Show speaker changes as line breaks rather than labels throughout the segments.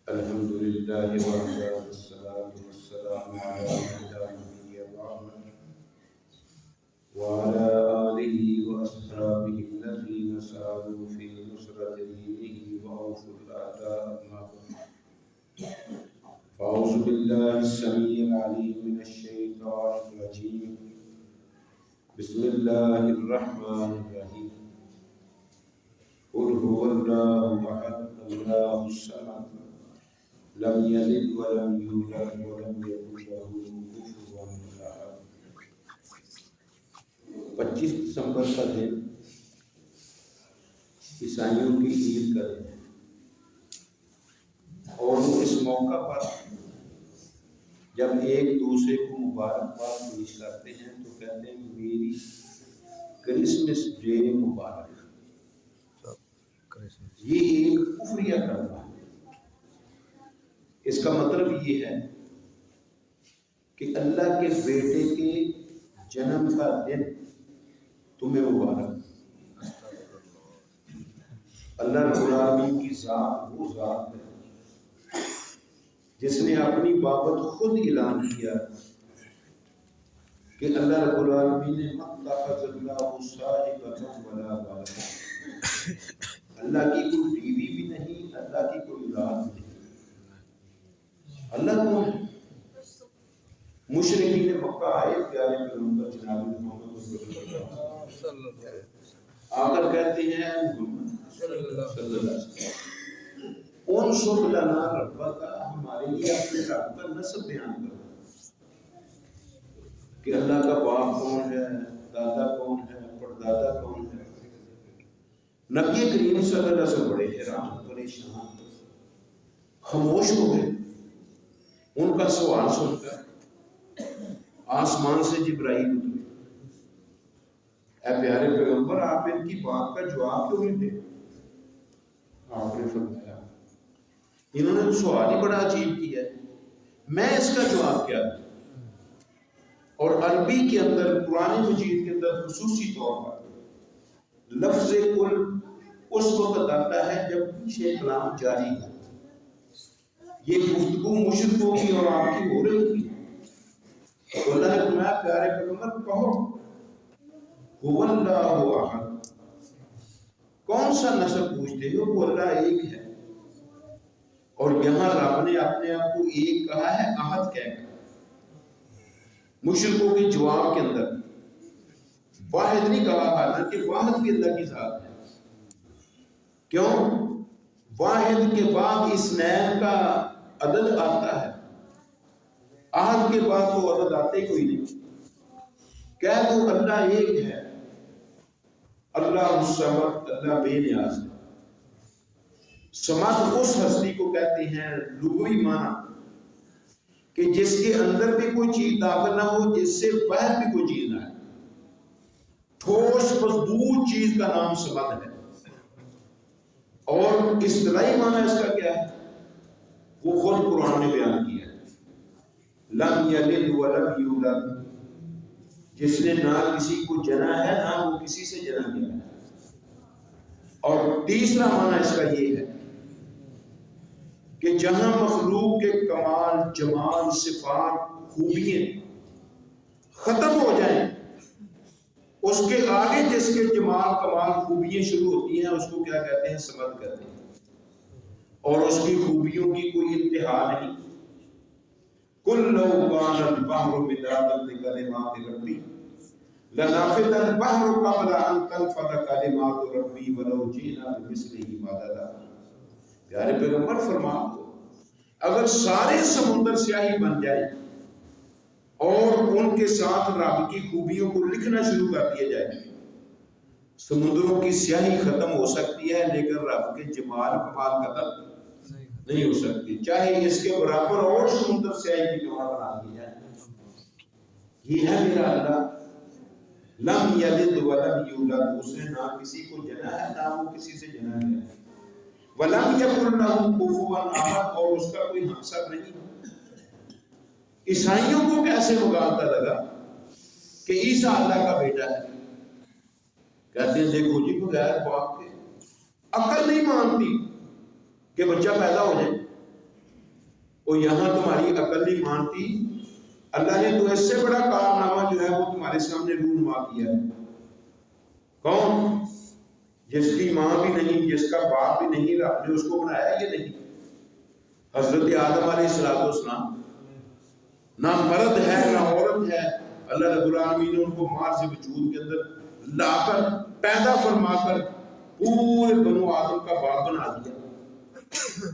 الحمد لله وحده والصلاة والسلام على من لا نبي بعده وعلى آله وأصحابه الذين ساروا في نصرة دينه وأوفوا الأعداء أما بعد. فأعوذ بالله السميع العليم من الشيطان الرجيم. بسم الله الرحمن الرحيم. قل هو الله أحد الله الصمد لم يلد ولم يولد ولم يكن له كفوا أحد. 25 دسمبر کا دن عیسائیوں کی عید کا دن ہے اور وہ اس موقع پر جب ایک دوسرے کو مبارکباد پیش کرتے ہیں تو کہتے ہیں میری کرسمس ڈے مبارک. یہ ایک کفریہ کلمہ ہے. اس کا مطلب یہ ہے کہ اللہ کے بیٹے کے جنم کا دن تمہیں مبارک. اللہ رب العالمین کی ذات وہ ذات ہے جس نے اپنی بابت خود اعلان کیا کہ اللہ رب العالمین نے مَتَّخَذَ اللَّهُ صَاحِبَةً وَلَا وَلَدًا. اللہ کی کوئی بیوی بھی نہیں، اللہ کی کوئی اولاد نہیں. اللہ کون ہے؟ مشرکین مکہ آئے پیارے پیغمبر جناب محمد صلی اللہ علیہ وسلم آ کر کہتے ہیں محمد صلی اللہ علیہ وسلم انصب لنا ربک، ہمارے لیے اپنے رب کا نسب بیان کرو کہ اللہ کا باپ کون ہے، دادا کون ہے، پردادا کون ہے. نبی کریم صلی اللہ علیہ وسلم بڑے حیران پریشان خاموش ہو گئے. ان کا سوال سن کر آسمان سے جبرائیل اترے. اے پیارے پیغمبر آپ ان کی بات کا جواب کیوں نہیں دے؟ آپ نے فرمایا انہوں نے تو سوال ہی بڑا عجیب کیا ہے، میں اس کا جواب کیا دوں؟ اور عربی کے اندر قرآن مجید کے اندر خصوصی طور پر لفظ کل اس وقت آتا ہے جب پیچھے کلام جاری ہے. یہ گفتگو مشرکوں کی اور آپ کی ہو رہی تھی. تو اللہ نے فرمایا پیارے پیغمبر کہو هو اللہ احد. کون سا نسب پوچھتے ہو؟ وہ اللہ ایک ہے. اور یہاں رب نے اپنے آپ کو ایک کہا ہے، احد کہہ کر. مشرکوں کے جواب کے اندر واحد نہیں کہا، حالانکہ واحد بھی اللہ کی ذات ہے. کیوں؟ واحد کے بعد اثنین کا عدد آتا ہے، احد کے بعد وہ عدد آتے کوئی نہیں. کہہ دو اللہ ایک ہے، اللہ الصمد، اللہ بے نیاز ہے. سمد اس ہستی کو کہتے ہیں لغوی معنی کہ جس کے اندر بھی کوئی چیز داخل نہ ہو، جس سے باہر بھی کوئی چیز نہ ہے. ٹھوس مضبوط چیز کا نام سمد ہے. اور اصطلاحی معنی اس کا کیا ہے وہ خود قرآن نے بیان کیا ہے. لم یلد ولم یولد، جس نے نہ کسی کو جنا ہے نہ وہ کسی سے جنا گیا ہے. اور تیسرا معنی اس کا یہ ہے کہ جہاں مخلوق کے کمال، جمال، صفات، خوبیاں ختم ہو جائیں، اس کے آگے جس کے جمال، کمال، خوبیاں شروع ہوتی ہیں اس کو کیا کہتے ہیں؟ سمد کہتے ہیں. اور اس کی خوبیوں کی کوئی انتہا نہیں. قُلْ لَوْ كَانَ الْبَحْرُ مِدَادًا لِكَلِمَاتِ رَبِّي لَنَفِدَ الْبَحْرُ قَبْلَ أَن تَنفَدَ كَلِمَاتُ رَبِّي وَلَوْ جِئْنَا بِمِثْلِهِ مَدَدًا. پیارے پیغمبر فرما دو اگر سارے سمندر سیاہی بن جائے اور ان کے ساتھ رب کی خوبیوں کو لکھنا شروع کر دیا جائے، سمندروں کی سیاہی ختم ہو سکتی ہے لیکن رب کے جمال کمال ختم نہیں ہو سکتی، چاہے اس کے برابر اور سمندر سیاہی کی جمع بنا دی جائے. یہ ہے میرا اللہ. لم یلد ولم یولد، اس نے نہ کسی کو جنا ہے نہ وہ کسی سے جنا گیا ہے. ولم یکن لہ کفوا احد، اور اس کا کوئی ہمسر نہیں. عیسائیوں کو کیسے مغالطہ لگا کہ عیسیٰ اللہ کا بیٹا ہے؟ کہتے ہیں دیکھو جی بغیر باپ کے عقل نہیں مانتی کہ بچہ پیدا ہو جائے. وہ یہاں تمہاری عقل نہیں مانتی، اللہ نے تو اس سے بڑا کارنامہ جو ہے وہ تمہارے سامنے رونما کیا ہے۔ کون؟ جس کی ماں بھی نہیں، جس کا باپ بھی نہیں، رب نے اس کو بنایا یہ نہیں؟ حضرت آدم علیہ السلام نہ مرد ہے نہ عورت ہے، اللہ رب العالمین نے ان کو ماں سے وجود کے اندر لا کر پیدا فرما کر پورے بنو آدم کا باپ بنا دیا۔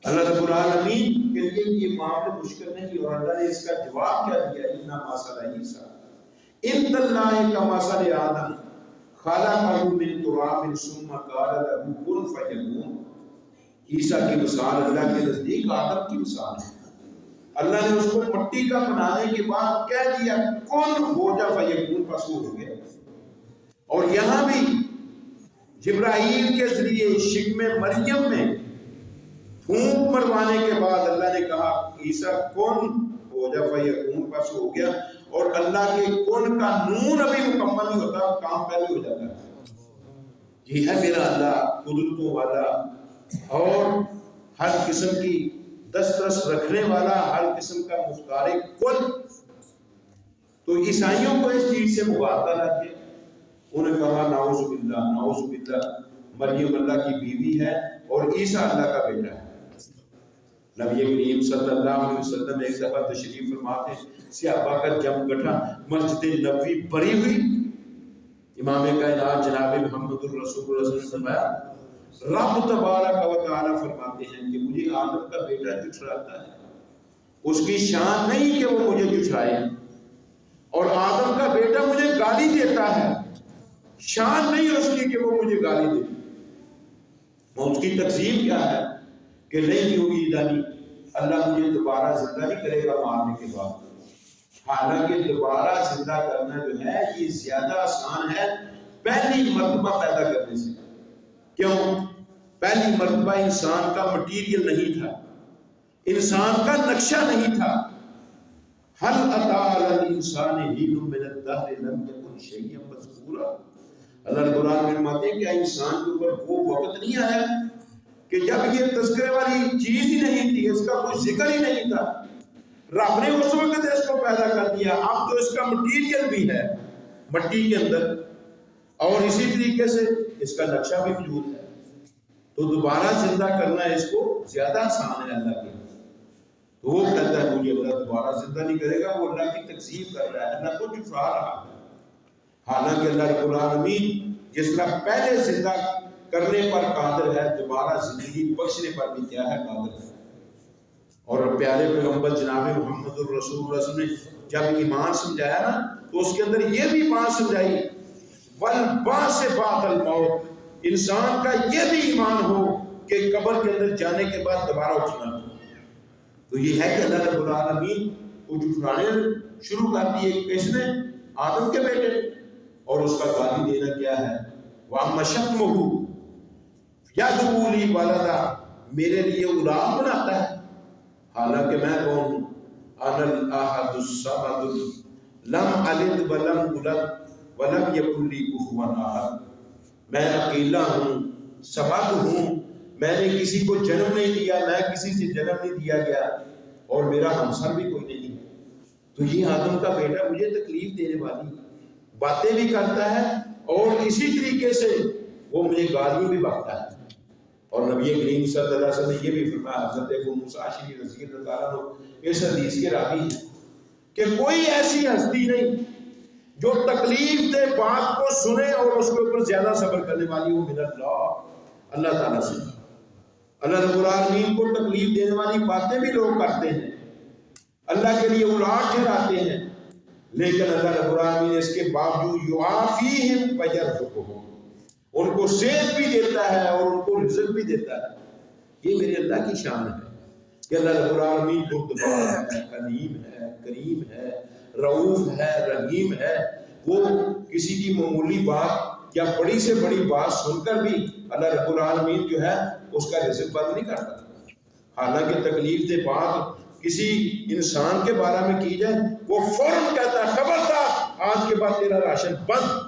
اللہ رب العالمین کے لیے یہ معاملہ مشکل نہیں، اور اللہ نے اس کا جواب کیا دیا؟ اتنا مثل عیسیٰ ان اللہ کا مثل آدم خلقہ من تراب ثم قال له کن فیکون۔ عیسیٰ کی مثال اللہ کے نزدیک آدم کی مثال ہے۔ اللہ نے اس کو مٹی کا بنانے کے بعد کہہ دیا کن ہو جا فیکون، پس وہ ہو گیا۔ اور یہاں بھی جبرائیل کے ذریعے شکم مریم میں پھونک مروانے کے بعد اللہ نے کہا عیسیٰ کن ہو جا فیکون، پس ہو گیا۔ اور اللہ کے کن کا نون ابھی مکمل نہیں ہوتا، کام پہلے ہو جاتا ہے۔ یہ ہے میرا اللہ قدرتوں والا اور ہر قسم کی دسترس رکھنے والا، ہر قسم کا مختار کل۔ تو عیسائیوں کو اس چیز سے مغالطہ نہ تھے، انہوں نے کہا نعوذ باللہ نعوذ باللہ، مریم اللہ کی بیوی ہے اور عیسیٰ اللہ کا بیٹا ہے۔ نبی کریم صلی اللہ علیہ وسلم ایک دفعہ تشریف فرما تھے، صحابہ کا جم گٹھا، مسجد نبوی بھری ہوئی، امام کائنات جناب محمد الرسول اللہ صلی اللہ علیہ وسلم فرمایا، رب تبارک و تعالی فرماتے ہیں کہ مجھے آدم کا بیٹا جھٹلاتا ہے، اس کی شان نہیں کہ وہ مجھے جھٹلائے، اور آدم کا بیٹا مجھے گالی دیتا ہے، شان نہیں اس کی کہ وہ مجھے گالی دے۔ اس کی تقسیم کیا ہے کہ نہیں ہوگی دانی، اللہ مجھے دوبارہ زندہ نہیں کرے گا مارنے کے بعد۔ حالانکہ دوبارہ زندہ کرنا جو ہے یہ زیادہ آسان ہے پہلی مرتبہ پیدا کرنے سے۔ کیوں؟ پہلی مرتبہ انسان کا مٹیریل نہیں تھا، انسان کا نقشہ نہیں تھا۔ هل اتى على الانسان حين من الدهر لم يكن شيئا مذكورا۔ اللہ رب العالمین فرماتے ہیں کہ انسان کے اوپر وہ وقت نہیں آیا کہ جب یہ تذکرے والی چیز ہی نہیں تھی، اس کا کوئی ذکر ہی نہیں تھا، رب نے اس وقت اس کو پیدا کر دیا۔ اب تو اس کا مٹیریل بھی ہے مٹی کے اندر، اور اسی طریقے سے اس کا نقشہ بھی موجود ہے، تو دوبارہ زندہ کرنا اس کو زیادہ آسان ہے اللہ کے۔ تو وہ کہتا ہے مجھے اللہ دوبارہ زندہ نہیں کرے گا، وہ اللہ کی تکذیب کر رہا ہے، اللہ کو جھٹلا رہا ہے۔ حالانکہ اللہ رب العالمین جس طرح پہلے زندہ کرنے پر قادر ہے، دوبارہ زندگی بخشنے پر بھی کیا ہے؟ قادر ہے۔ اور پیارے پیغمبر جناب محمد الرسول اللہ صلی اللہ علیہ وسلم نے جب ایمان سمجھایا نا تو اس کے اندر یہ بھی بات سمجھائی والبعث بعد الموت، انسان کا یہ بھی ایمان ہو کہ قبر کے اندر جانے کے بعد دوبارہ اٹھنا۔ تو یہ ہے کہ اللہ رب العالمین کو جھٹلانے شروع کر دیے کس نے؟ آدم کے بیٹے نے، اور اس کا گالی دینا کیا ہے؟ وَأَمَّا شَتْمُهُ يَدْعُو لِي وَلَدًا، میرے لیے اولاد بناتا ہے، حالانکہ میں کون ہوں؟ أَنَا الْأَحَدُ الصَّمَدُ لَمْ أَلِدْ وَلَمْ أُولَدْ وَلَمْ يَكُنْ لِي كُفُوًا أَحَدٌ، میں اکیلا ہوں، صمد ہوں، میں نے کسی کو جنم نہیں دیا، میں کسی سے جنم نہیں دیا گیا، اور میرا ہمسر بھی کوئی نہیں۔ تو یہ آدم کا بیٹا مجھے تکلیف دینے والی باتیں بھی کرتا ہے، اور اسی طریقے سے وہ مجھے گالیاں بھی بکتا ہے۔ اور نبی کریم صلی اللہ علیہ وسلم نے یہ بھی فرمایا، حضرت ابو موسیٰ اشعری رضی اللہ عنہ اس حدیث کے راوی ہیں کہ کوئی ایسی ہستی نہیں جو تکلیف دہ بات کو سنے اور اس کے اوپر زیادہ صبر کرنے والی ہو من اللہ، اللہ تعالیٰ سے۔ اللہ رب العالمین کو تکلیف دینے والی باتیں بھی لوگ کرتے ہیں، اللہ کے لیے اولاد ٹھہراتے ہیں، لیکن اللہ رب العالمین اس کے باوجود یعافیہم ویرزقہم، ان کو صحت بھی دیتا ہے اور ان کو رزق بھی دیتا ہے۔ یہ میرے اللہ کی شان ہے کہ اللہ رب العالمین بردبار ہے، حلیم ہے، کریم ہے، رؤوف ہے، رحیم ہے۔ وہ کسی کی معمولی بات یا بڑی سے بڑی بات سن کر بھی اللہ رب العالمین جو ہے اس کا رزق بند نہیں کرتا۔ حالانکہ تکلیف دہ بات کسی انسان کے بارے میں کی جائے وہ فوراً کہتا ہے خبردار آج کے بعد تیرا راشن بند۔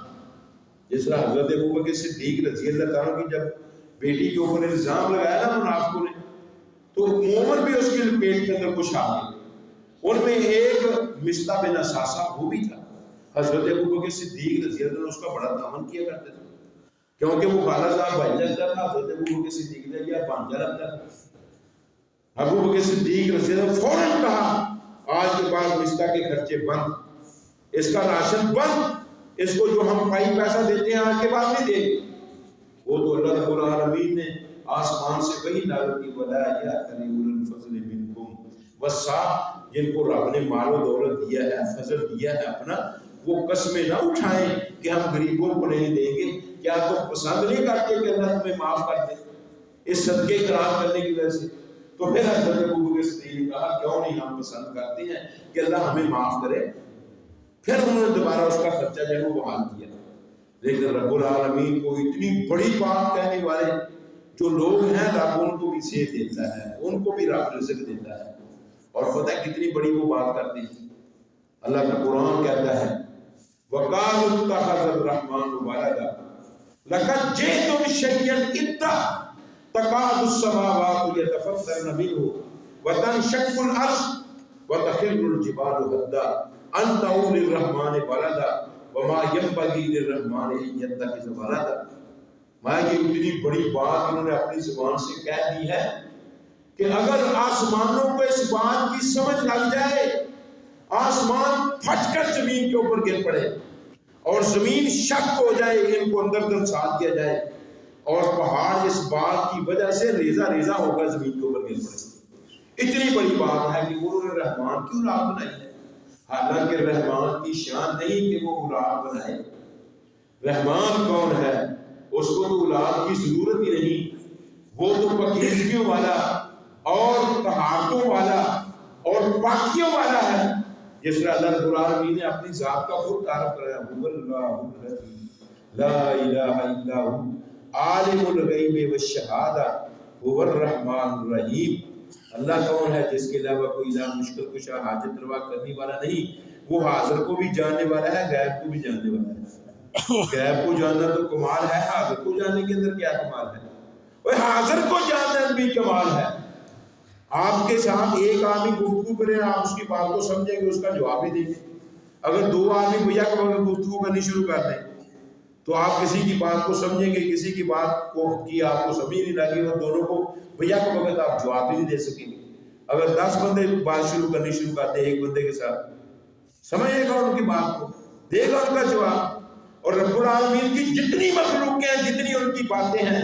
جس طرح حضرت ابوبکر صدیق رضی اللہ تعالیٰ کی جب بیٹی کے اوپر الزام لگایا نا منافقوں نے، تو مومن بھی اس کی پیٹ کے اندر کچھ آ گئے. ان میں ایک مصطح بن اساسہ وہ بھی تھا. حضرت ابوبکر صدیق رضی اللہ عنہ اس کا بڑا دامن کیا کرتے تھے کیونکہ وہ خالہ صاحب بھائی لگتا تھا. حضرت ابوبکر صدیق نے یا بانجا لگتا تھا. ابوبکر صدیق رضی اللہ عنہ فوراً کہا آج کے بعد مصطح کے خرچے بند, اس کا راشن بند, اس کو جو ہم پائی پیسہ دیتے ہیں آج کے بعد نہیں دیں گے. وہ تو اللہ رب العالمین نے آسمان سے وہی نازل کی ولا یأتل اولو الفضل منکم والسعۃ, جن کو رب نے مال و دولت دیا ہے, فضل دیا ہے اپنا, وہ قسمیں نہ اٹھائیں کہ ہم غریبوں کو نہیں دیں گے. کیا تم پسند نہیں کرتے کہ اللہ تمہیں معاف کر دے اس صدقے قرار کرنے کی وجہ سے؟ تو پھر حضرت ابوبکر صدیق نے کہا کیوں نہیں, ہم پسند کرتے ہیں کہ اللہ ہمیں معاف کرے. پھر انہوں نے دوبارہ اس کا خرچہ جو ہے وہ بحال کیا. لیکن رب العالمین کو اتنی بڑی بات کہنے والے جو لوگ ہیں رب ان کو بھی صحت دیتا ہے, ان کو بھی رب رزق دیتا ہے. اور پتہ ہے کتنی بڑی وہ بات کرتے ہیں. اللہ کا قرآن کہتا ہے وَقَالُوا اتَّخَذَ الرَّحْمَنُ وَلَدًا لَقَدْ جِئْتُمْ شَيْئًا إِدًّا تَكَادُ السَّمَاوَاتُ يَتَفَطَّرْنَ مِنْهُ وَتَنشَقُّ الْأَرْضُ وَتَخِرُّ الْجِبَالُ هَدًّا أَن دَعَوْا لِلرَّحْمَنِ وَلَدًا وَمَا يَنبَغِي لِلرَّحْمَنِ أَن يَتَّخِذَ وَلَدًا. میں یہ اتنی بڑی بات انہوں نے اپنی زبان سے کہہ دی ہے کہ اگر آسمانوں کو اس بات کی سمجھ لگ جائے, آسمان پھٹ کر زمین کے اوپر گر پڑے اور زمین شک ہو جائے, ان کو اندر دھنسا دیا جائے اور پہاڑ اس بات کی وجہ سے ریزہ ریزہ ہو کر زمین کے اوپر گر پڑے. اتنی بڑی بات ہے کہ انہوں نے رحمان کی اولاد بنائی ہے. حالانکہ رحمان کی شان نہیں کہ وہ اولاد بنائے. رحمان کون ہے؟ اس کو تو اولاد کی ضرورت ہی نہیں. وہ تو پاکیزگیوں والا اور طہارتوں والا اور پاکیوں والا ہے. جس طرح اللہ رب العالمین نے اپنی ذات کا خود تعارف کرایا هو اللہ الذی لا الہ الا هو عالم الغیب والشہادہ هو الرحمن الرحیم. اللہ کون ہے جس کے علاوہ کوئی الہ مشکل کشا حاجت روا کرنے والا نہیں. وہ حاضر کو بھی جاننے والا ہے, غیب کو بھی جاننے والا ہے. غیب کو جاننا تو کمال ہے, حاضر کو جاننے کے اندر کیا کمال ہے؟ وہ حاضر کو جاننا بھی کمال ہے. آپ کے ساتھ ایک آدمی گفتگو کرے, آپ اس کی بات کو سمجھیں گے, اس کا جواب بھی دیں گے. اگر دو آدمی بھیا کے بغیر گفتگو کرنی شروع کر دیں تو آپ کسی کی بات کو سمجھیں گے, کسی کی بات کو کی آپ کو سمجھ نہیں لگی اور دونوں کو بھیا کے بغیر آپ جواب بھی نہیں دے سکیں گے. اگر 10 بندے بات کرنی شروع کرتے ہیں ایک بندے کے ساتھ, سمجھے گا ان کی بات کو, دے گا ان کا جواب. اور رب العالمین کی جتنی مخلوقیں ہیں, جتنی ان کی باتیں ہیں,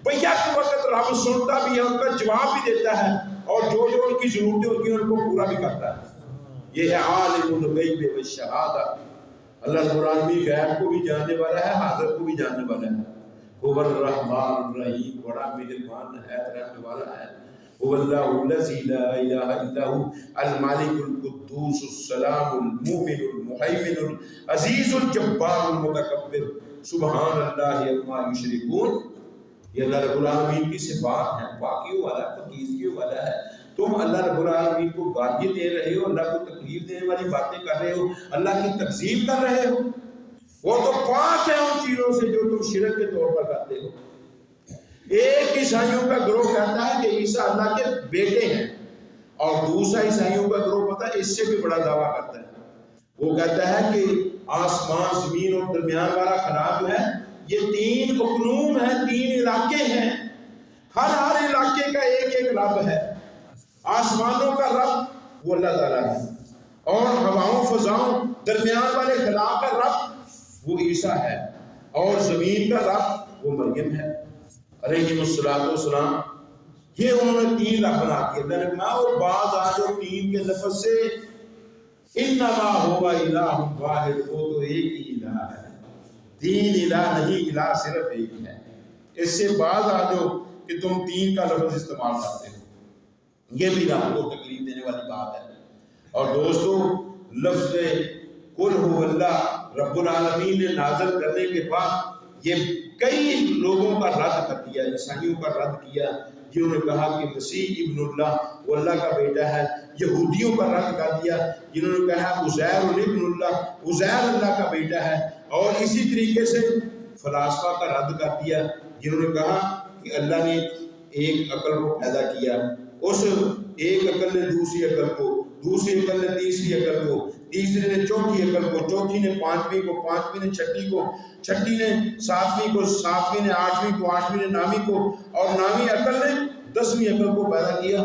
بھیا کے وقت رب سنتا بھی ہے, ان کا جواب بھی دیتا ہے, اور جو جو ان کی ضرورتیں ہوتی ہیں ان کو پورا بھی کرتا ہے. یہ ہے عالم الغیب والشہادہ. اللہ رب العالمین غیب کو بھی جاننے والا ہے, حاضر کو بھی جاننے والا ہے. هو الرحمن الرحیم, بڑا مہربان نہایت رحمنے والا ہے. هو اللہ الذی لا الہ الا هو المالک القدوس السلام المؤمن المہیمن العزیز الجبار المتکبر سبحان اللہ عما یشرکون. یہ اللہ رب العالمین کی صفات ہیں, پاکیوں والا, پاکیزگیوں والا ہے. تم اللہ رب العالمین کو گالیاں دے رہے ہو, اللہ کو تکلیف دینے والی باتیں کر رہے ہو, اللہ کی تکذیب کر رہے ہو. وہ تو پاک ہے ان چیزوں سے جو تم شرک کے طور پر کرتے ہو. ایک عیسائیوں کا گروہ کہتا ہے کہ عیسیٰ اللہ کے بیٹے ہیں, اور دوسرا عیسائیوں کا گروہ پتہ ہے اس سے بھی بڑا دعویٰ کرتا ہے. وہ کہتا ہے کہ آسمان زمین اور درمیان والا خلا جو ہے یہ 3 اقلوم ہیں, 3 علاقے ہیں. ہر علاقے کا ایک ایک رب ہے. آسمانوں کا رب وہ اللہ تعالیٰ ہے, اور ہواؤں فضاؤں درمیان والے خلا کا رب وہ عیسیٰ ہے, اور زمین کا رب وہ مریم ہے علیہ السلام. یہ انہوں نے 3 رب بنا کے اللہ نے بنا. اور بعض آج 3 کے لفظ سے انما هو الہ واحد, وہ تو ایک ہی الہ ہے, 3 الہ نہیں, الہ صرف ایک ہے. اس سے بعض آجو کہ تم 3 کا لفظ استعمال کرتے ہو, یہ بھی رب کو تکلیف دینے والی بات ہے. اور دوستو لفظ قل هو اللہ رب العالمین نے نازل کرنے کے بعد یہ کئی لوگوں کا رد کر دیا. عیسائیوں کا رد کیا جنہوں نے کہا کہ مسیح ابن اللہ وہ اللہ کا بیٹا ہے. یہودیوں کا رد کر دیا جنہوں نے کہا عزیر ابن اللہ, عزیر اللہ کا بیٹا ہے. اور اسی طریقے سے فلاسفہ کا رد کر دیا جنہوں نے کہا کہ اللہ نے ایک عقل کو پیدا کیا اس ایک عقل نے دوسری عقل کو، دوسری عقل نے تیسری عقل کو، تیسری نے چوتھی عقل کو، چوتھی نے پانچویں کو، پانچویں نے چھٹی کو، چھٹی نے ساتویں کو، ساتویں نے آٹھویں کو، آٹھویں نے نویں کو، اور نویں عقل نے 10ویں عقل کو پیدا کیا۔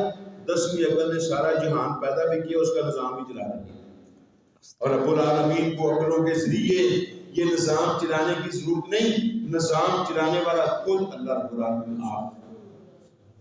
10ویں عقل نے سارا جہان پیدا بھی کیا، اس کا نظام بھی چلا رہی ہے۔ اور رب العالمین کو عقلوں کے ذریعے یہ نظام چلانے کی ضرورت نہیں، نظام چلانے والا خود اللہ رب العالمین آپ۔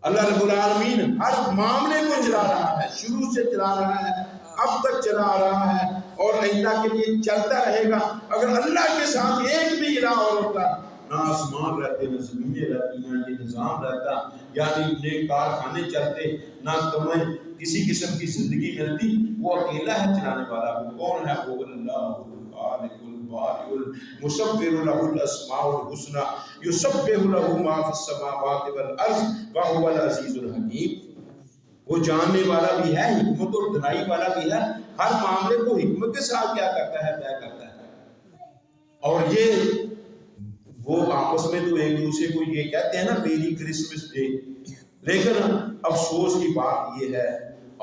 اللہ رب العالمین ہر معاملے کو چلا رہا ہے، شروع سے چلا رہا ہے، اب تک چلا رہا ہے، اور آئندہ کے لیے چلتا رہے گا۔ اگر اللہ کے ساتھ ایک بھی الہ اور ہوتا، نہ آسمان رہتے، نہ زمینیں رہتی، نہ یہ نظام رہتا، یعنی نئے کارخانے چلتے، نہ تمہیں کسی قسم کی زندگی ملتی۔ وہ اکیلا ہے چلانے والا۔ وہ کون ہے؟ وہ اللہ الخالق البارئ المصور له الاسماء الحسنى يسبح له ما في السماوات والارض وهو العزيز الحكيم۔ وہ جاننے والا بھی ہے، حکمت اور دانائی والا بھی ہے، ہر معاملے کو حکمت کے ساتھ کیا کرتا ہے، طے کرتا ہے۔ اور یہ وہ آپس میں تو ایک دوسرے کو یہ کہتے ہیں نا میری کرسمس ڈے، لیکن افسوس کی بات یہ ہے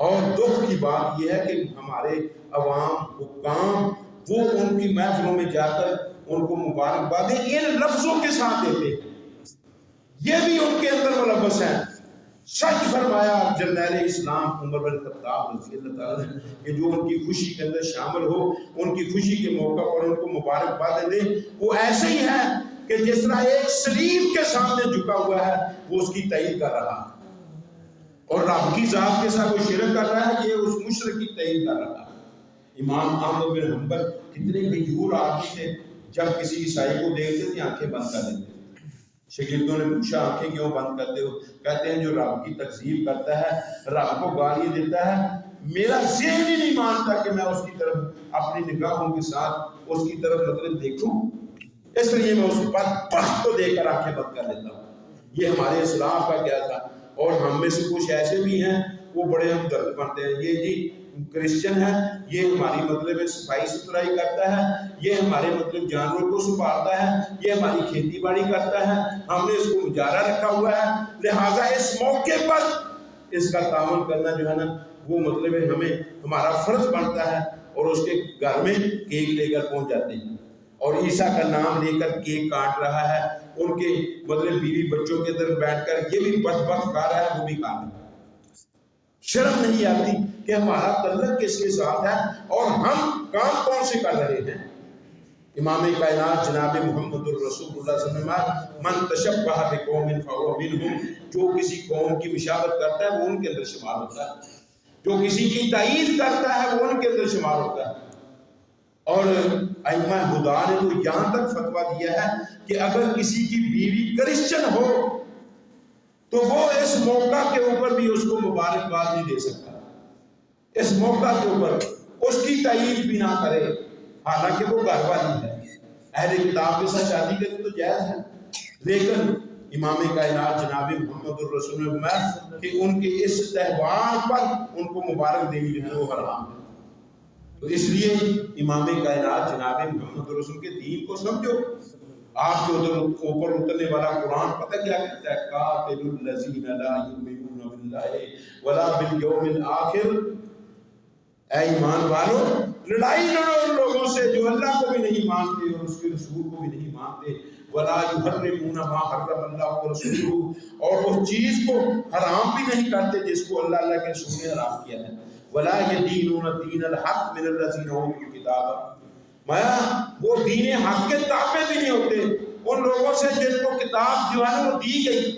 اور دکھ کی بات یہ ہے کہ ہمارے عوام حکام وہ ان کی محفلوں میں جا کر ان کو مبارکبادیں ان لفظوں کے ساتھ دیتے ہیں، یہ بھی ان کے اندر ملوث ہے۔ سچ فرمایا جرنیل اسلام عمر بن خطاب رضی اللہ تعالیٰ نے کہ جو ان کی خوشی کے اندر شامل ہو، ان کی خوشی کے موقع پر ان کو مبارکبادیں دے، وہ ایسے ہی ہے کہ جس طرح ایک صلیب کے سامنے جھکا ہوا ہے وہ اس کی تائید کر رہا ہے، اور رب کی ذات کے ساتھ کوئی شرک کر رہا ہے، یہ اس مشرک کی تائید کر رہا ہے۔ امام احمد بن حنبل کتنے غیور آدمی تھے، جب کسی عیسائی کو دیکھتے تھے آنکھیں بند کر دیتے۔ شاگردوں نے پوچھا آنکھیں کیوں بند کرتے ہو؟ کہتے ہیں جو رب کی تکذیب کرتا ہے، رب کو گالی دیتا ہے، میرا ذہن ہی نہیں مانتا کہ میں اس کی طرف اپنی نگاہوں کے ساتھ اس کی طرف مطلب دیکھوں، اس لیے میں اس بدبخت کو دیکھ کر آنکھیں بند کر لیتا ہوں۔ یہ ہمارے اسلاف کا کیا تھا۔ اور ہم میں سے کچھ ایسے بھی ہیں وہ بڑے ہمدرد بنتے ہیں، یہ جی کرسچن ہے، یہ ہماری مطلب صفائی ستھرائی کرتا ہے، یہ ہمارے مطلب جانوروں کو سنبھالتا ہے، یہ ہماری کھیتی باڑی کرتا ہے، ہم نے اس کو مجارہ رکھا ہوا ہے، لہٰذا اس موقع پر اس کا تعاون کرنا جو ہے نا وہ مطلب ہمیں ہمارا فرض بنتا ہے۔ اور اس کے گھر میں کیک لے کر پہنچ جاتے ہیں اور عیسیٰ کا نام لے کر کیک کاٹ رہا ہے، ان کے مطلب بیوی بچوں کے اندر بیٹھ کر یہ بھی بدبخت کھا رہا ہے، وہ بھی کھا رہا ہے۔ شرم نہیں آتی کہ ہمارا تعلق کس کے ساتھ ہے اور ہم کام کون سے کر رہے ہیں۔ امام کائنات جناب محمد الرسول اللہ صلی اللہ علیہ وسلم من تشبہ بقوم فہو منہم، جو کسی قوم کی مشابہت کرتا ہے وہ ان کے اندر شمار ہوتا ہے، جو کسی کی تائید کرتا ہے وہ ان کے اندر شمار ہوتا ہے۔ اور ائمہ ہدا نے تو یہاں تک فتویٰ دیا ہے کہ اگر کسی کی بیوی کرسچن ہو تو وہ اس موقع کے اوپر بھی اس کو مبارکباد نہیں دے سکتا، اس موقع کے اوپر اس کی تائید بھی نہ کرے، حالانکہ وہ گھر والی ہے، اہل کتاب کے ساتھ شادی کرنے تو جائز ہے، لیکن امام کائنات جناب محمد الرسول نے فرمایا کہ ان کے اس تہوار پر ان کو مبارک دینی جو ہے وہ حرام ہے۔ تو اس لیے امام کائنات جناب محمد الرسول کے دین کو سمجھو۔ آپ کے اوپر اترنے والا قرآن پتہ کیا کہتا ہے؟ قاتل الذین لا یؤمنون باللہ ولا بالیوم الآخر، اے ایمان والو لڑائی لڑو ان لوگوں سے جو اللہ کو بھی نہیں مانتے اور اس کے رسول کو بھی نہیں مانتے، ولا یحرمون ما حرم اللہ ورسولہ، اور اس چیز کو حرام بھی نہیں کرتے جس کو اللہ کے رسول نے حرام کیا ہے، ولا یدینون دین الحق من الذین اوتوا الکتاب، وہ دین حق کے تابع بھی نہیں ہوتے ان لوگوں سے جن کو کتاب جو ہے وہ دی گئی۔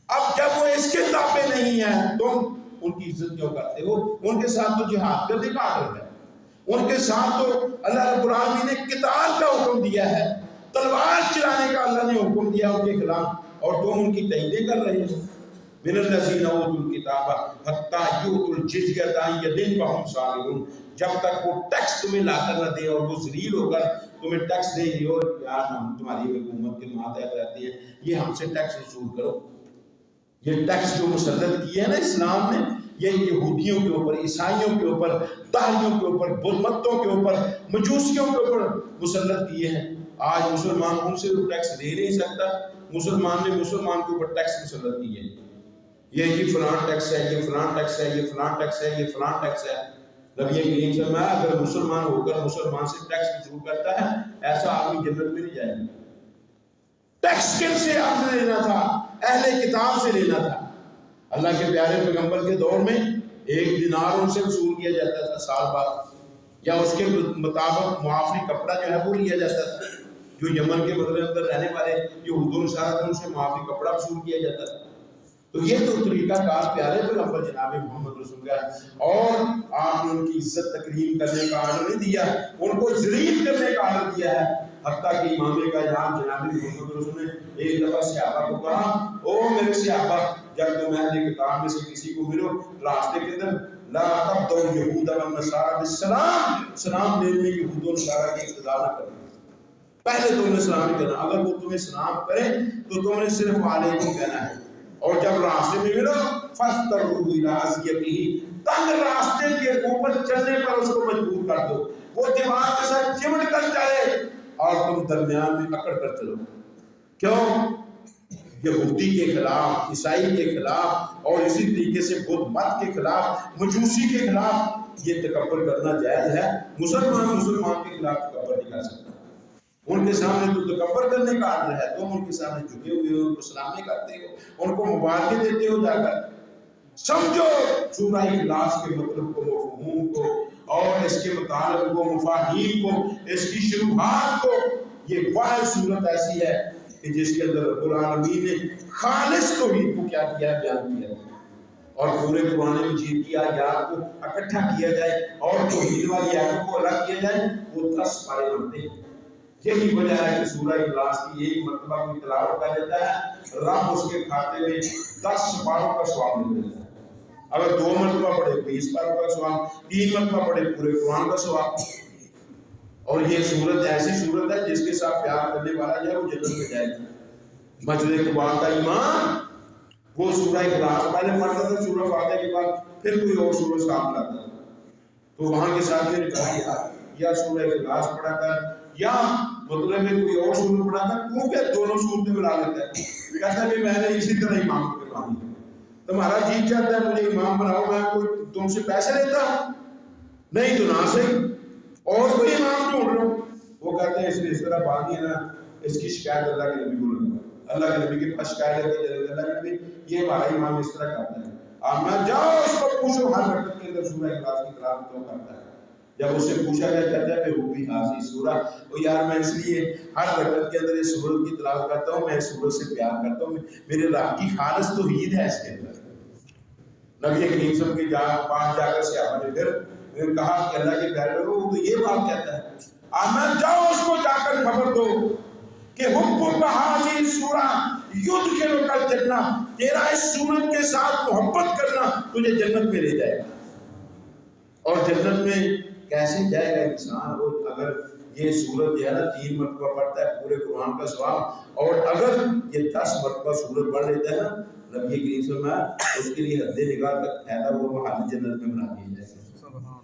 اب جب وہ اس کے تابع نہیں ہے تم ان کی عزت کیوں کرتے ہو؟ ان کے ساتھ تو جہاد کرنے کا آرڈر ہے، ان کے ساتھ تو اللہ رب العالمین نے قتال کا حکم دیا ہے، تلوار چلانے کا اللہ نے حکم دیا ان کے خلاف، اور تم ان کی تائیدیں کر رہے ہو۔ من الذین اوتوا الکتاب حتی یؤتوا الجزیۃ عن ید وہم صاغرون، جب تک وہ ٹیکس تمہیں لا کر نہ دے اور وہ ذلیل ہو کر تمہیں ٹیکس دے دے، اور یار ہم تمہاری حکومت کے ماتحت رہتے ہیں، یہ ہم سے ٹیکس وصول کرو۔ یہ ٹیکس جو مسلط کیے ہیں نا اسلام نے، یہ یہودیوں کے اوپر، عیسائیوں کے اوپر، طاغیوں کے اوپر، بت متوں کے اوپر، مجوسیوں کے اوپر مسلط کیے ہیں۔ آج مسلمان ان سے ٹیکس لے نہیں سکتا، مسلمان نے مسلمان کے اوپر ٹیکس مسلط کیے ہیں۔ یہ جی فلاں ٹیکس ہے، یہ فلاں ٹیکس ہے، یہ فلاں ٹیکس ہے، یہ فلاں ٹیکس ہے۔ نبی کریم صلی اللہ علیہ وسلم اگر مسلمان ہو کر مسلمان سے ٹیکس وصول کرتا ہے، ایسا آدمی جنت میں نہیں جائے گا۔ ٹیکس کن سے آپ نے لینا تھا؟ اہل کتاب سے لینا تھا۔ اللہ کے پیارے پیغمبر کے دور میں 1 دینار ان سے وصول کیا جاتا تھا سال بعد، یا اس کے مطابق معافی کپڑا جو ہے وہ لیا جاتا تھا۔ جو یمن کے بدلے اندر رہنے والے جو حضور نصارہ تھے ان سے معافی کپڑا وصول کیا جاتا تھا۔ تو یہ تو طریقہ کار پیارے پیغمبر جناب محمد رسول کا ہے، اور آپ نے ان کی عزت تکریم کرنے کا آرڈر نہیں دیا، ان کو ذلیل کرنے کا آرڈر دیا ہے۔ حتیٰ کہ امام کائنات جناب محمد رسول نے ایک دفعہ صحابہ کو کہا، او میرے صحابہ، جب تم اہل کتاب میں سے کسی کو ملو راستے کے اندر، لا تبدؤ یہود والنصارى بالسلام، سلام دینے میں یہود و نصارہ کی ابتدا نہ کرو، پہلے تم نے سلام ہی کرنا۔ اگر وہ تمہیں سلام کریں تو تم نے صرف وعلیکم کہنا ہے، اور جب راستے میں ملو فاستروا الى اذیتہ، تنگ راستے کے اوپر چلنے پر اس کو مجبور کر دو، وہ دیوار کے ساتھ چمٹ کر جائے اور تم درمیان میں اکڑ کر چلو۔ کیوں؟ یہودی کے خلاف، عیسائی کے خلاف، اور اسی طریقے سے بدھ مت کے خلاف، مجوسی کے خلاف یہ تکبر کرنا جائز ہے۔ مسلمان کے خلاف تکبر نہیں کر سکتا۔ ان کے سامنے تو تکبر کرنے کا آرڈر ہے، تم ان کے سامنے جھکے ہوئے ہو، ان کو سلامی کرتے ہو، ان کو مبارکیں دیتے ہو جا کر۔ سمجھو سورہ اخلاص کے مطلب کو، مفہوم کو، اور اس کے مطالب کو، مفاہیم کو، اس کی شروحات کو۔ یہ واحد صورت ایسی ہے کہ جس کے اندر رب العالمین نے خالص توحید کو کیا کیا ہے، بیان کیا ہے، اور پورے قرآن مجید کی آیات کو اکٹھا کیا جائے اور توحید والی آیاتوں کو الگ کیا جائے، وہ 10 پارے بنتے ہیں۔ یہی وجہ ہے کہ سورہ اخلاص کی ایک مرتبہ کوئی تلاوت کر لیتا ہے، رب اس کے کھاتے میں 10 پاروں کا ثواب مل دیتا ہے۔ اگر 2 مرتبہ پڑھے 20 پاروں کا ثواب، 3 مرتبہ پڑھے پورے قرآن کا ثواب۔ اور یہ سورت ایسی سورت ہے جس کے ساتھ پیار کرنے والا جو ہے وہ جنت میں جائے گا۔ مسجد قباء کا امام وہ سورہ اخلاص پہلے پڑھتا تھا، سورہ فاتحہ کے بعد پھر کوئی اور سورہ ساتھ لاتا تھا، تو وہاں کے ساتھ نے کہا یا سورہ اخلاص پڑھا کر یا مطلب ہے کوئی اور سورت پڑھا کر، کیونکہ دونوں صورتیں ملا لیتا ہے۔ کہتا ہے میں نے اسی طرح امام کو کروائی، تمہارا جی چاہتا ہے مجھے امام بناؤ، میں کوئی تم سے پیسے لیتا نہیں تو نہ صحیح، اور کوئی امام ڈھونڈ لو۔ وہ کہتے ہیں اس نے اس طرح بات ہے نا، اس کی شکایت اللہ کے نبی کو لگا، اللہ کے نبی کے پاس شکایت ہے کہ اللہ کے نبی یہ ہمارا امام اس طرح کرتا ہے، آپ نہ جاؤ اس کو پوچھو ہر رکعت کے اندر سورہ اخلاص کی تلاوت کیوں کرتا ہے۔ جب اس سے پوچھا گیا کہتا ہے کہ وہ بھی حاضر سورہ، وہ یار میں اس لیے ہر رکعت کے اندر اس سورت کی تلاوت کرتا ہوں، میں اس سورت سے پیار کرتا ہوں، میرے رب کی خالص توحید ہے اس کے اندر۔ نبی کریم صلی اللہ علیہ وسلم کے پاس جا کر صحابہ نے پھر کہا کہ اللہ کے پیارے لوگوں وہ تو یہ بات کہتا ہے، آمین جاؤ اس کو جا کر خبر دو کہ حب بہذی سورہ یدخلک الجنہ، تیرا اس سورت کے ساتھ محبت کرنا تجھے جنت میں لے جائے گا۔ اور جنت میں کیسے جائے گا انسان؟ وہ اگر یہ سورت جو ہے نا 3 مرتبہ پڑھتا ہے پورے قرآن کا ثواب، اور اگر یہ 10 مرتبہ سورت پڑھ لیتا ہے نا، نبی کریم صلی اللہ علیہ وسلم اس کے لیے حد نگاہ تک پھیلا ہوا محل جنت میں بنا دیا جائے گا،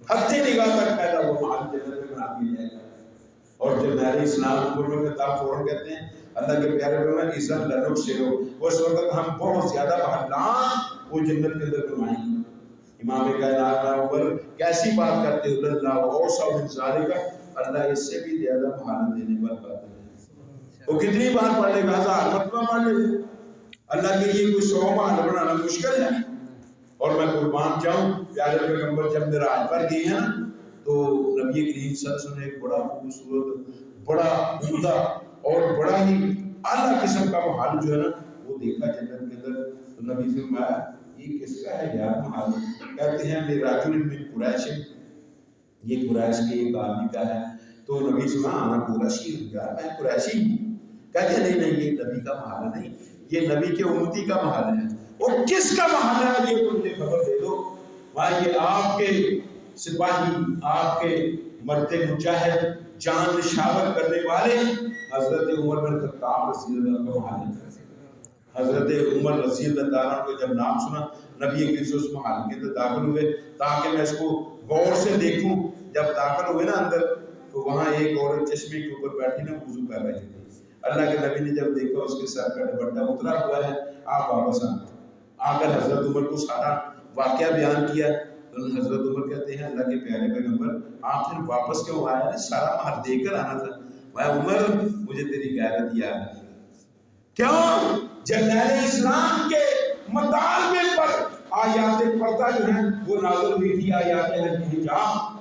حد نگاہ تک پھیلا ہوا محل جنت میں بنا دیا جائے گا۔ اور جو نعرہ اسلام عمر میں خطاب فوراً کہتے ہیں اللہ کے پیارے پیغمبر عزت لنک سے ہو، اس وقت ہم بہت زیادہ محلات وہ جنت کے اندر بنوائیں گے۔ امام کائنات عمر کیسی بات کرتے ہیں، اللہ اوسع من ذالک، اللہ اس سے بھی زیادہ محل دینے پر قادر ہے۔ وہ کتنی بار پڑھ لے گا؟ 1000 مرتبہ پڑھ لے گا۔ اللہ کے لیے کوئی 100 محل بنانا مشکل ہے۔ اور میں قربان جاؤں، پیارے پیغمبر جب معراج پر گئے ہیں تو نبی کریم صلی اللہ علیہ وسلم نے ایک بڑا خوبصورت، بڑا عمدہ اور بڑا ہی اعلیٰ قسم کا محل جو ہے نا وہ دیکھا جنت کے اندر۔ تو نبی سے فرمایا یہ کس کا ہے یار محل؟ کہتے ہیں لرجل من قریش، یہ قریش کے ایک آدمی کا ہے۔ تو نبی سے کہا انا قریشی، یار میں قریشی ہوں۔ کہتے ہیں نہیں نہیں، یہ نبی کا محل نہیں، یہ نبی کے امتی کا محل ہے۔ وہ کس کا محل ہے یہ مجھے خبر دے دو۔ وہاں یہ آپ کے سپاہی، آپ کے مرد مجاہد، جان نشاور کرنے والے حضرت عمر بن خطاب رضی اللہ عنہ کا محل ہے۔ حضرت عمر رضی اللہ عنہ کو جب نام سنا، نبی کے اس محل کے اندر داخل ہوئے تاکہ میں اس کو غور سے دیکھوں۔ جب داخل ہوئے نا اندر تو وہاں ایک عورت چشمے کے اوپر بیٹھی نا وضو کر رہی تھی۔ اللہ کے نبی نے جب دیکھا اس کے سر کا دوپٹہ اترا ہوا ہے، آپ واپس آئیں، آ کر حضرت عمر کو سارا واقعہ بیان کیا تو حضرت عمر کہتے ہیں اللہ کے پیارے پیغمبر آپ پھر واپس کیوں آیا؟ سارا مہر دے کر آنا تھا۔ میں عمر مجھے تیری غیرت یاد ہے۔ کیوں؟ جرنیل اسلام کے مطالبے پر آیات پردہ جو ہیں وہ نازل ہوئی تھی، آیات حجاب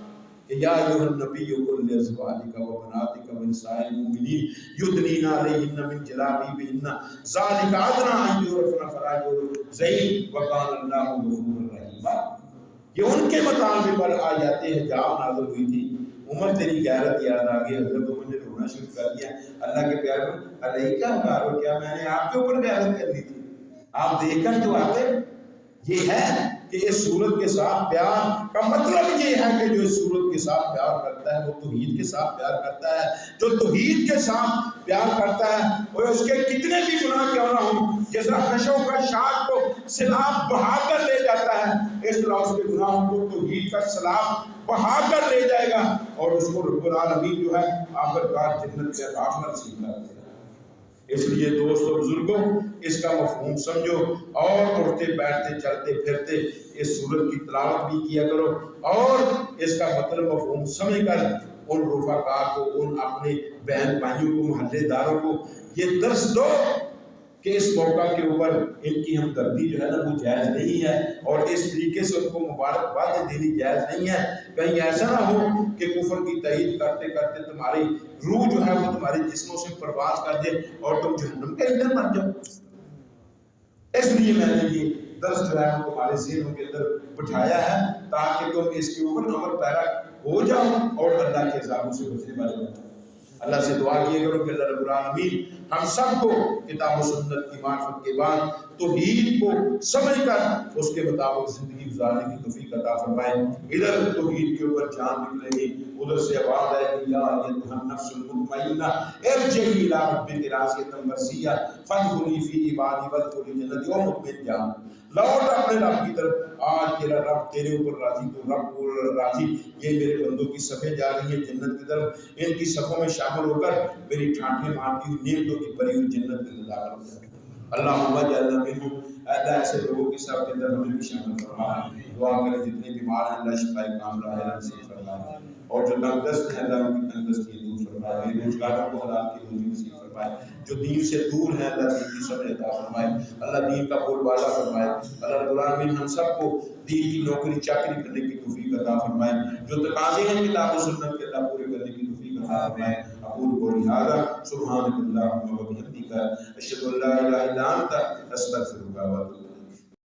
کہ یا ایھا النبی قل لازواجک و بناتک و نساء المؤمنین یدنین علیہن من جلابیبہن ذالک ادنی ان یعرفن فلا یؤذین وکان اللہ غفورا رحیما۔ یہ ان کے مطالبے پر آیات حجاب نازل ہوئی تھی۔ عمر تیری غیرت یاد آ گئی۔ حضرت عمر نے رونا شروع کر دیا، اللہ کے پیارے علیہ کیا کارو، کیا میں نے آپ کے اوپر غیرت کرنی تھی؟ آپ دیکھ کر تو آتے۔ یہ ہے کہ اس صورت کے ساتھ پیار کا مطلب یہ ہے کہ جو اس صورت کے ساتھ پیار کرتا ہے وہ توحید کے ساتھ پیار کرتا ہے۔ جو توحید کے ساتھ پیار کرتا ہے وہ اس کے کتنے بھی گناہ کیوں نہ ہوں، جیسا خشو کا شاخ کو سیلاب بہا کر لے جاتا ہے، اس طرح اس کے گناہوں کو توحید کا سیلاب بہا کر لے جائے گا اور اس کو رب العالمین جو ہے آخرکار جنت کے داخلہ نصیب کر دے گا۔ اس لیے دوستو بزرگوں اس کا مفہوم سمجھو اور اٹھتے بیٹھتے چلتے پھرتے اس سورت کی تلاوت بھی کیا کرو اور اس کا مطلب مفہوم سمجھ کر ان رفقا کو، ان اپنے بہن بھائیوں کو، محلے داروں کو یہ درس دو کہ اس موقع کے اوپر ان کی ہمدردی جو ہے نا وہ جائز نہیں ہے اور اس طریقے سے ان کو مبارکباد دینی جائز نہیں ہے۔ کہیں ایسا نہ ہو کہ کفر کی تائید کرتے کرتے تمہاری روح جو ہے وہ تمہارے جسموں سے پرواز کر دے اور تم جہنم کے ایندھن بن جاؤ۔ اس لیے میں نے یہ درس جو ہے وہ تمہارے ذہنوں کے اندر بٹھایا ہے تاکہ تم اس کے اوپر عمل پیرا ہو جاؤ اور اللہ کے عذابوں سے بچنے والے بنو۔ اللہ سے دعا کیے کرو کہ اللہ رب العالمین ہم سب کو کتاب و سنت کی معرفت کے بعد توحید کو سمجھ کر اس کے مطابق زندگی گزارنے کی توفیق عطا فرمائے۔ ادھر توحید کے اوپر جان نکلے گی، ادھر سے آواز آئے کہ یا ایھا النفس المطمئنہ ارجعی الی ربک راضیۃ مرضیہ فادخلی فی عبادی وادخلی جنتی۔ او مطمئن جان، لوٹ اپنے رب کی طرف، آج تیرا رب تیرے اوپر راضی تو رب کو راضی۔ یہ میرے بندوں کی صفیں جا رہی ہیں جنت کی طرف، ان کی صفوں میں شامل ہو کر میری ٹھاٹھیں مارتی ہوئی نعمتوں کی بھری ہوئی جنت کے اندر داخل ہو جائے۔ اللہم اجعلنا منہم، اللہ ایسے لوگوں کی صف کے اندر ہمیں بھی شامل فرما۔ دعا کریں جتنے بیمار ہیں اللہ شفائے کاملہ عاجلہ نصیب فرمائے اور جو تنگ دست ہیں اللہ ان کی تنگ دستی دور فرمائے، بے روزگاروں کو حلال کی روزی نصیب فرمائے، جو دین سے دور ہیں اللہ دین کی سمجھ عطا فرمائے، اللہ دین کا بول بالا فرمائے۔ اللہ رب العالمین ہم سب کو دین کی نوکری چاکری کرنے کی توفیق عطا فرمائے، جو تقاضے ہیں کتاب و سنت کے اللہ پورے کرنے کی توفیق عطا فرمائے۔ اقول قولی ھذا سبحانک اللہم و بحمدک اشہد ان لا الہ الا انت استغفرک و اتوب